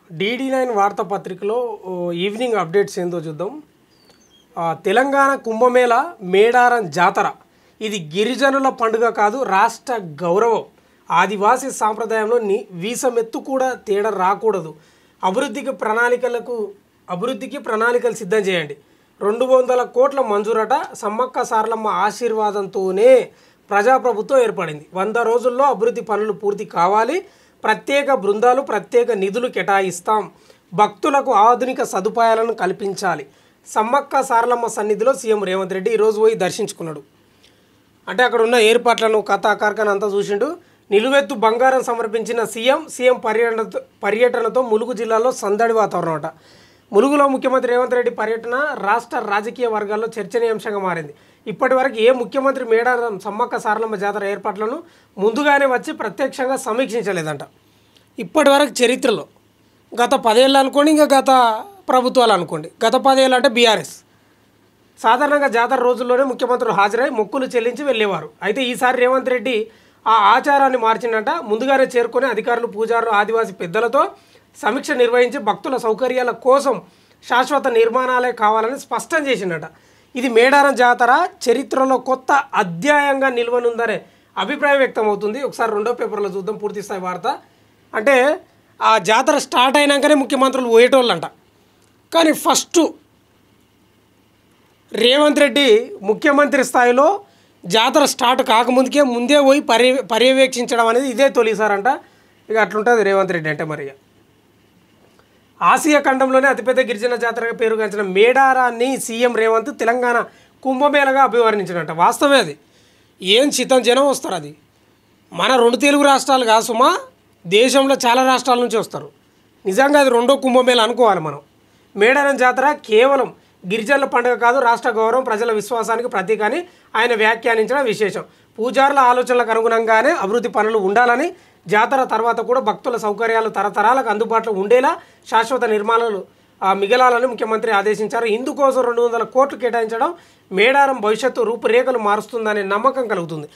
DD9 వార్తాపత్రికలో evening updates ఏందో చూద్దాం. తెలంగాణ కుంభమేళ మేడారం జాతర ఇది గిరిజనుల పండుగ కాదు, రాష్ట్ర గౌరవం. ఆదివాసీ సాంప్రదాయంలో వీసమెత్తు కూడా తేడా రాకూడదు. అభివృద్ధికి ప్రణాళికలు సిద్ధం చేయండి. 200 కోట్ల మంజూరట. సమ్మక్క సారలమ్మ ఆశీర్వాదంతోనే ప్రజాప్రభుత్వం ఏర్పడింది. 100 రోజుల్లో అభివృద్ధి పనులు పూర్తి కావాలి. ప్రత్యేక బృందాలు, ప్రత్యేక నిధులు కేటాయిస్తాం. భక్తులకు ఆధునిక సదుపాయాలను కల్పించాలి. సమ్మక్క సారలమ్మ సన్నిధిలో సీఎం రేవంత్ రెడ్డి ఈరోజు పోయి దర్శించుకున్నాడు. అంటే అక్కడ ఉన్న ఏర్పాట్లను, కథా కార్ఖాన అంతా చూసిండు. నిలువెత్తు బంగారం సమర్పించిన సీఎం పర్యటనతో ములుగు జిల్లాలో సందడి వాతావరణం అట. ములుగులో ముఖ్యమంత్రి రేవంత్ రెడ్డి పర్యటన రాష్ట్ర రాజకీయ వర్గాల్లో చర్చనీయాంశంగా మారింది. ఇప్పటి వరకు ఏ ముఖ్యమంత్రి మేడారం సమ్మక్క సారలమ్మ జాతర ఏర్పాట్లను ముందుగానే వచ్చి ప్రత్యక్షంగా సమీక్షించలేదంట. ఇప్పటి వరకు చరిత్రలో గత 10 ఏళ్ళు అనుకోండి, ఇంకా గత ప్రభుత్వాలు అనుకోండి. గత 10 ఏళ్ళు అంటే బీఆర్ఎస్ సాధారణంగా జాతర రోజుల్లోనే ముఖ్యమంత్రులు హాజరై మొక్కులు చెల్లించి వెళ్ళేవారు. అయితే ఈసారి రేవంత్ రెడ్డి ఆ ఆచారాన్ని మార్చిందంట. ముందుగానే చేరుకొని అధికారులు, పూజారులు, ఆదివాసీ పెద్దలతో సమీక్ష నిర్వహించి భక్తుల సౌకర్యాల కోసం శాశ్వత నిర్మాణాలే కావాలని స్పష్టం చేసిందట. ఇది మేడారం జాతర చరిత్రలో కొత్త అధ్యాయంగా నిల్వనుందనే అభిప్రాయం వ్యక్తమవుతుంది. ఒకసారి రెండో పేపర్లో చూద్దాం పూర్తి స్థాయి వార్త. అంటే ఆ జాతర స్టార్ట్ అయినాకనే ముఖ్యమంత్రులు పోయేటోళ్ళంట. కానీ ఫస్ట్ రేవంత్ రెడ్డి ముఖ్యమంత్రి స్థాయిలో జాతర స్టార్ట్ కాకముందుకే ముందే పోయి పర్యవేక్షించడం అనేది ఇదే తొలిసారంట. ఇక అట్లుంటుంది రేవంత్ రెడ్డి అంటే. మరి ఆసియా ఖండంలోనే అతిపెద్ద గిరిజన జాతరగా పేరుగాంచిన మేడారాన్ని సీఎం రేవంత్ తెలంగాణ కుంభమేళగా అభివర్ణించినట్ట. వాస్తవమే అది. ఏం చిత్తం జనం వస్తారు. అది మన 2 తెలుగు రాష్ట్రాలు కాదు సుమా, దేశంలో చాలా రాష్ట్రాల నుంచి వస్తారు. నిజంగా అది 2వ కుంభమేళ అనుకోవాలి మనం. మేడారం జాతర కేవలం గిరిజనుల పండుగ కాదు, రాష్ట్ర గౌరవం, ప్రజల విశ్వాసానికి ప్రతీక అని ఆయన వ్యాఖ్యానించడం విశేషం. పూజారుల ఆలోచనలకు అనుగుణంగానే అభివృద్ధి పనులు ఉండాలని, జాతర తర్వాత కూడా భక్తుల సౌకర్యాలు తరతరాలకు అందుబాటులో ఉండేలా శాశ్వత నిర్మాణాలు మిగలాలని ముఖ్యమంత్రి ఆదేశించారు. ఇందుకోసం 200 కోట్లు కేటాయించడం మేడారం భవిష్యత్తు రూపురేఖలు మారుస్తుందనే నమ్మకం కలుగుతుంది.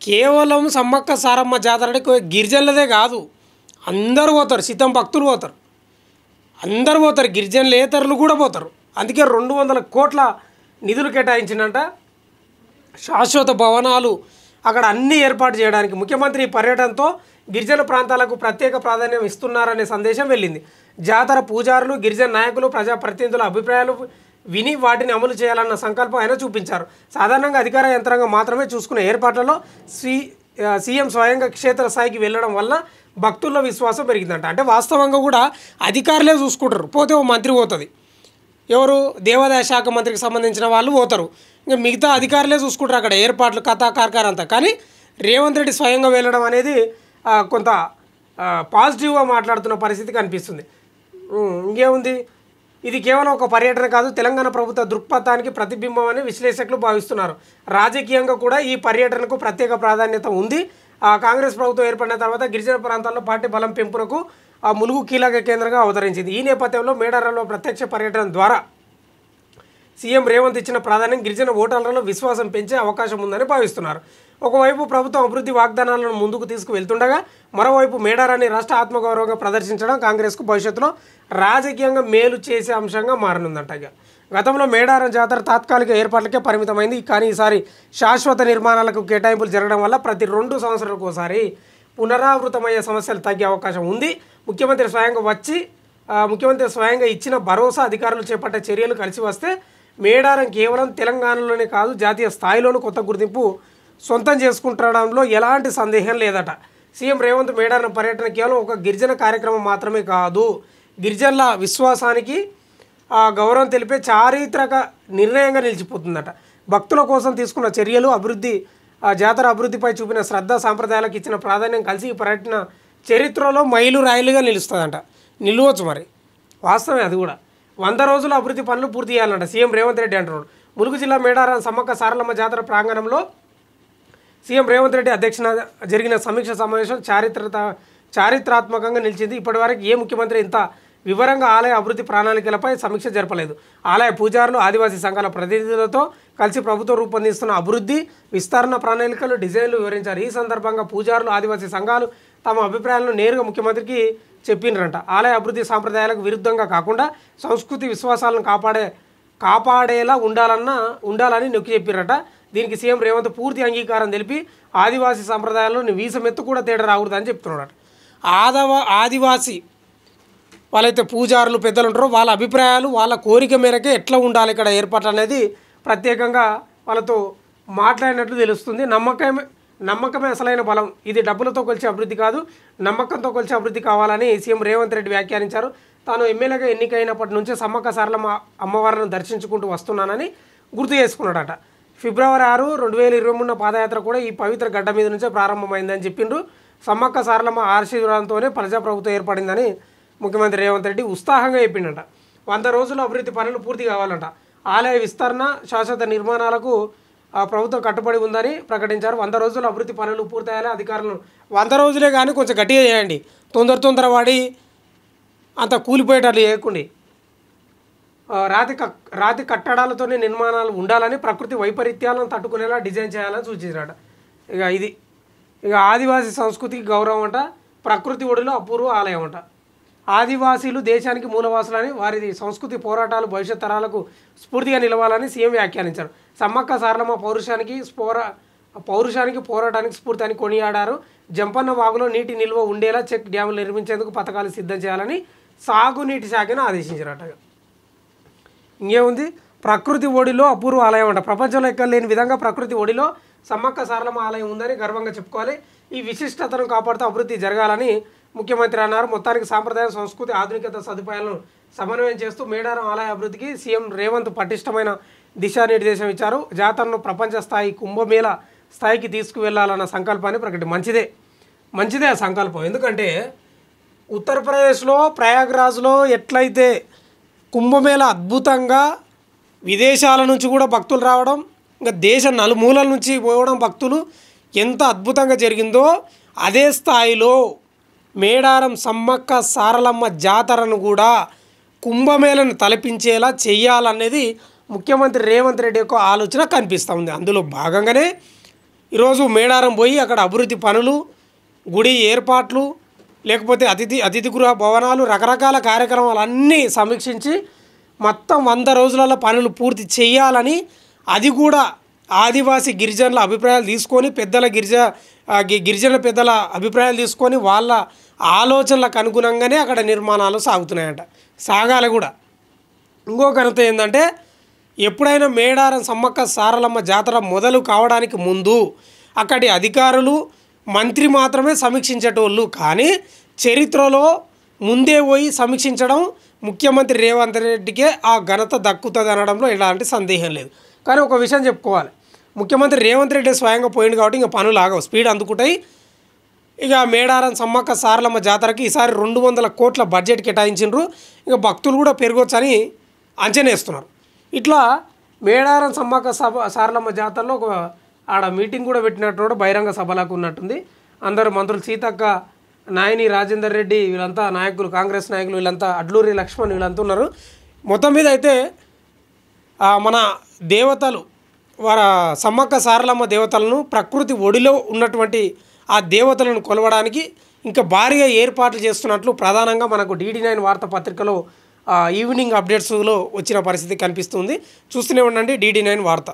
కేవలం సమ్మక్క సారమ్మ జాతర అంటే గిరిజనులదే కాదు, అందరూ పోతారు. శితం భక్తులు పోతారు, అందరూ పోతారు, గిరిజనులేతరులు కూడా పోతారు. అందుకే 200 కోట్ల నిధులు కేటాయించిందంట. శాశ్వత భవనాలు అక్కడ అన్నీ ఏర్పాటు చేయడానికి ముఖ్యమంత్రి పర్యటనతో గిరిజన ప్రాంతాలకు ప్రత్యేక ప్రాధాన్యం ఇస్తున్నారనే సందేశం వెళ్ళింది. జాతర పూజారులు, గిరిజన నాయకులు, ప్రజాప్రతినిధుల అభిప్రాయాలు విని వాటిని అమలు చేయాలన్న సంకల్పం ఆయన చూపించారు. సాధారణంగా అధికార యంత్రాంగం మాత్రమే చూసుకునే ఏర్పాట్లలో సీఎం స్వయంగా క్షేత్రస్థాయికి వెళ్ళడం వల్ల భక్తుల్లో విశ్వాసం పెరిగిందంట. అంటే వాస్తవంగా కూడా అధికారులే చూసుకుంటారు. పోతే ఓ మంత్రి పోతుంది, ఎవరు దేవాదాయ శాఖ మంత్రికి సంబంధించిన వాళ్ళు పోతారు, ఇంకా మిగతా అధికారులే చూసుకుంటారు అక్కడ ఏర్పాట్లు, కథా కార్ఖాన అంతా. కానీ రేవంత్ రెడ్డి స్వయంగా వెళ్ళడం అనేది కొంత పాజిటివ్గా మాట్లాడుతున్న పరిస్థితి కనిపిస్తుంది. ఇంకేముంది, ఇది కేవలం ఒక పర్యటన కాదు, తెలంగాణ ప్రభుత్వ దృక్పథానికి ప్రతిబింబం అని విశ్లేషకులు భావిస్తున్నారు. రాజకీయంగా కూడా ఈ పర్యటనకు ప్రత్యేక ప్రాధాన్యత ఉంది. కాంగ్రెస్ ప్రభుత్వం ఏర్పడిన తర్వాత గిరిజన ప్రాంతాల్లో పార్టీ బలం పెంపునకు ములుగు కీలక కేంద్రంగా అవతరించింది. ఈ నేపథ్యంలో మేడారంలో ప్రత్యక్ష పర్యటన ద్వారా సీఎం రేవంత్ ఇచ్చిన ప్రాధాన్యం గిరిజన ఓటర్లలో విశ్వాసం పెంచే అవకాశం ఉందని భావిస్తున్నారు. ఒకవైపు ప్రభుత్వం అభివృద్ధి వాగ్దానాలను ముందుకు తీసుకువెళ్తుండగా, మరోవైపు మేడారాన్ని రాష్ట్ర ఆత్మగౌరవంగా ప్రదర్శించడం కాంగ్రెస్కు భవిష్యత్తులో రాజకీయంగా మేలు చేసే అంశంగా మారనుందంట. గతంలో మేడారం జాతర తాత్కాలిక ఏర్పాట్లకే పరిమితమైంది. కానీ ఈసారి శాశ్వత నిర్మాణాలకు కేటాయింపులు జరగడం వల్ల ప్రతి 2 సంవత్సరాలకు ఒకసారి పునరావృతమయ్యే సమస్యలు తగ్గే అవకాశం ఉంది. ముఖ్యమంత్రి స్వయంగా ఇచ్చిన భరోసా, అధికారులు చేపట్టే చర్యలు కలిసి వస్తే మేడారం కేవలం తెలంగాణలోనే కాదు, జాతీయ స్థాయిలోనూ కొత్త గుర్తింపు సొంతం చేసుకుంటడంలో ఎలాంటి సందేహం లేదట. సీఎం రేవంత్ మేడారం పర్యటన కేవలం ఒక గిరిజన కార్యక్రమం మాత్రమే కాదు, గిరిజనుల విశ్వాసానికి గౌరవం తెలిపే చారిత్రక నిర్ణయంగా నిలిచిపోతుందట. భక్తుల కోసం తీసుకున్న చర్యలు, జాతర అభివృద్ధిపై చూపిన శ్రద్ధ, సాంప్రదాయాలకు ఇచ్చిన ప్రాధాన్యం కలిసి ఈ పర్యటన చరిత్రలో మైలురాయిలుగా నిలుస్తుందంట. నిలవచ్చు మరి. వాస్తవమే అది కూడా. 100 రోజుల అభివృద్ధి పనులు పూర్తి చేయాలంట సీఎం రేవంత్ రెడ్డి అంటున్నాడు. ములుగు జిల్లా మేడారం సమ్మక్క సారలమ్మ జాతర ప్రాంగణంలో సీఎం రేవంత్ రెడ్డి అధ్యక్షన జరిగిన సమీక్ష సమావేశం చారిత్రాత్మకంగా నిలిచింది. ఇప్పటివరకు ఏ ముఖ్యమంత్రి ఇంత వివరంగా ఆలయ అభివృద్ధి ప్రణాళికలపై సమీక్ష జరపలేదు. ఆలయ పూజారులు, ఆదివాసీ సంఘాల ప్రతినిధులతో కలిసి ప్రభుత్వం రూపొందిస్తున్న అభివృద్ధి విస్తరణ ప్రణాళికలు, డిజైన్లు వివరించారు. ఈ సందర్భంగా పూజారులు, ఆదివాసీ సంఘాలు, తమ అభిప్రాయాలను నేరుగా ముఖ్యమంత్రికి చెప్పిండ్రంట. ఆలయ అభివృద్ధి సాంప్రదాయాలకు విరుద్ధంగా కాకుండా సంస్కృతి విశ్వాసాలను కాపాడేలా ఉండాలని నొక్కి చెప్పారట. దీనికి సీఎం రేవంత్ పూర్తి అంగీకారం తెలిపి ఆదివాసీ సంప్రదాయాల్లో వీసమెత్తు కూడా తేడా రాకూడదని చెప్తున్నాడు. ఆదివాసీ వాళ్ళైతే పూజారులు పెద్దలు ఉంటారో వాళ్ళ అభిప్రాయాలు వాళ్ళ కోరిక మేరకే ఎట్లా ఉండాలి ఇక్కడ ఏర్పాట్లు అనేది ప్రత్యేకంగా వాళ్ళతో మాట్లాడినట్లు తెలుస్తుంది. నమ్మకమే అసలైన బలం, ఇది డబ్బులతో కొలిచే అభివృద్ధి కాదు, నమ్మకంతో కొలిచే అభివృద్ధి కావాలని సీఎం రేవంత్ రెడ్డి వ్యాఖ్యానించారు. తాను ఎమ్మెల్యేగా ఎన్నికైనప్పటి నుంచి సమ్మక్క సారలమ్మ అమ్మవారిని దర్శించుకుంటూ వస్తున్నానని గుర్తు చేసుకున్నాడట. ఫిబ్రవరి 6, 2023 పాదయాత్ర కూడా ఈ పవిత్ర గడ్డ మీద నుంచే ప్రారంభమైందని చెప్పిండ్రు. సమ్మక్క సారలమ్మ ఆశీర్వాదంతోనే ప్రజాప్రభుత్వం ఏర్పడిందని ముఖ్యమంత్రి రేవంత్ రెడ్డి ఉత్సాహంగా చెప్పిండట. 100 రోజుల అభివృద్ధి పనులు పూర్తి కావాలంట. ఆలయ విస్తరణ, శాశ్వత నిర్మాణాలకు ప్రభుత్వం కట్టుబడి ఉందని ప్రకటించారు. 100 రోజుల అభివృద్ధి పనులు పూర్తయ్యాలి. అధికారులను 100 రోజులే కానీ కొంచెం గట్టిగా చేయండి, తొందర వాడి అంత కూలిపోయేటట్లు చేయకండి. రాతి కట్టడాలతోనే నిర్మాణాలు ఉండాలని, ప్రకృతి వైపరీత్యాలను తట్టుకునేలా డిజైన్ చేయాలని సూచించారట. ఇక ఆదివాసీ సంస్కృతికి గౌరవం అంట, ప్రకృతి ఒడిలో అపూర్వ ఆలయం అంట. ఆదివాసీలు దేశానికి మూలవాసులని, వారి సంస్కృతి పోరాటాలు భవిష్యత్ తరాలకు స్ఫూర్తిగా నిలవాలని సీఎం వ్యాఖ్యానించారు. సమ్మక్క సారలమ్మ పౌరుషానికి పోరాటానికి స్ఫూర్తి అని కొనియాడారు. జంపన్న వాగులో నీటి నిల్వ ఉండేలా చెక్ డ్యాములు నిర్మించేందుకు పథకాలు సిద్ధం చేయాలని సాగునీటి శాఖను ఆదేశించారట. ఇంకేముంది, ప్రకృతి ఒడిలో అపూర్వ ఆలయం అంట. ప్రపంచంలో ఎక్కడ లేని విధంగా ప్రకృతి ఒడిలో సమ్మక్క సారలమ్మ ఆలయం ఉందని గర్వంగా చెప్పుకోవాలి. ఈ విశిష్టతను కాపాడుతూ అభివృద్ధి జరగాలని ముఖ్యమంత్రి అన్నారు. మొత్తానికి సాంప్రదాయ, సంస్కృతి, ఆధునికత సదుపాయాలను సమన్వయం చేస్తూ మేడారం ఆలయ అభివృద్ధికి సీఎం రేవంత్ పటిష్టమైన దిశానిర్దేశం ఇచ్చారు. జాతరను ప్రపంచ స్థాయి కుంభమేళ స్థాయికి తీసుకువెళ్లాలన్న సంకల్పాన్ని మంచిదే ఆ సంకల్పం. ఎందుకంటే ఉత్తరప్రదేశ్లో ప్రయాగ్రాజ్లో ఎట్లయితే కుంభమేళ అద్భుతంగా విదేశాల నుంచి కూడా భక్తులు రావడం, ఇంకా దేశ నలుమూలల నుంచి పోవడం భక్తులు ఎంత అద్భుతంగా జరిగిందో, అదే స్థాయిలో మేడారం సమ్మక్క సారలమ్మ జాతరను కూడా కుంభమేళను తలపించేలా చేయాలనేది ముఖ్యమంత్రి రేవంత్ రెడ్డి యొక్క ఆలోచన కనిపిస్తూ ఉంది. అందులో భాగంగానే ఈరోజు మేడారం పోయి అక్కడ అభివృద్ధి పనులు, గుడి ఏర్పాట్లు, లేకపోతే అతిథి గృహ భవనాలు, రకరకాల కార్యక్రమాలు అన్నీ సమీక్షించి మొత్తం 100 రోజులలో పనులు పూర్తి చేయాలని, అది కూడా ఆదివాసీ గిరిజనుల అభిప్రాయాలు తీసుకొని గిరిజన పెద్దల అభిప్రాయాలు తీసుకొని వాళ్ళ ఆలోచనలకు అనుగుణంగానే అక్కడ నిర్మాణాలు సాగుతున్నాయంట, సాగాలి కూడా. ఇంకో ఘనత ఏంటంటే, ఎప్పుడైనా మేడారం సమ్మక్క సారలమ్మ జాతర మొదలు కావడానికి ముందు అక్కడి అధికారులు, మంత్రి మాత్రమే సమీక్షించేటోళ్ళు, కానీ చరిత్రలో ముందే పోయి సమీక్షించడం ముఖ్యమంత్రి రేవంత్ రెడ్డికే ఆ ఘనత దక్కుతుంది అనడంలో ఎలాంటి సందేహం లేదు. కానీ ఒక విషయం చెప్పుకోవాలి, ముఖ్యమంత్రి రేవంత్ రెడ్డి స్వయంగా పోయింది కాబట్టి ఇంకా పనులు ఆగవు, స్పీడ్ అందుకుంటాయి. ఇక మేడారం సమ్మక్క సారలమ్మ జాతరకి ఈసారి 200 కోట్ల బడ్జెట్ కేటాయించిండ్రు. ఇక భక్తులు కూడా పెరగొచ్చని అంచనా వేస్తున్నారు. ఇట్లా మేడారం సమ్మక్క సారలమ్మ జాతరలో ఒక ఆడ మీటింగ్ కూడా పెట్టినట్టు బహిరంగ సభలకు ఉన్నట్టుంది. అందరూ మంత్రులు సీతక్క, నాయని రాజేందర్ రెడ్డి, వీళ్ళంతా నాయకులు, కాంగ్రెస్ నాయకులు వీళ్ళంతా, అడ్లూరి లక్ష్మణ్ వీళ్ళంతా ఉన్నారు. మొత్తం మీద అయితే మన దేవతలు, వారి సమ్మక్క సారలమ్మ దేవతలను, ప్రకృతి ఒడిలో ఉన్నటువంటి ఆ దేవతలను కొలవడానికి ఇంకా భారీగా ఏర్పాట్లు చేస్తున్నట్లు ప్రధానంగా మనకు DD9 వార్తాపత్రికలో ఈవినింగ్ అప్డేట్స్లో వచ్చిన పరిస్థితి కనిపిస్తుంది. చూస్తూనే ఉండండి DD9 వార్త.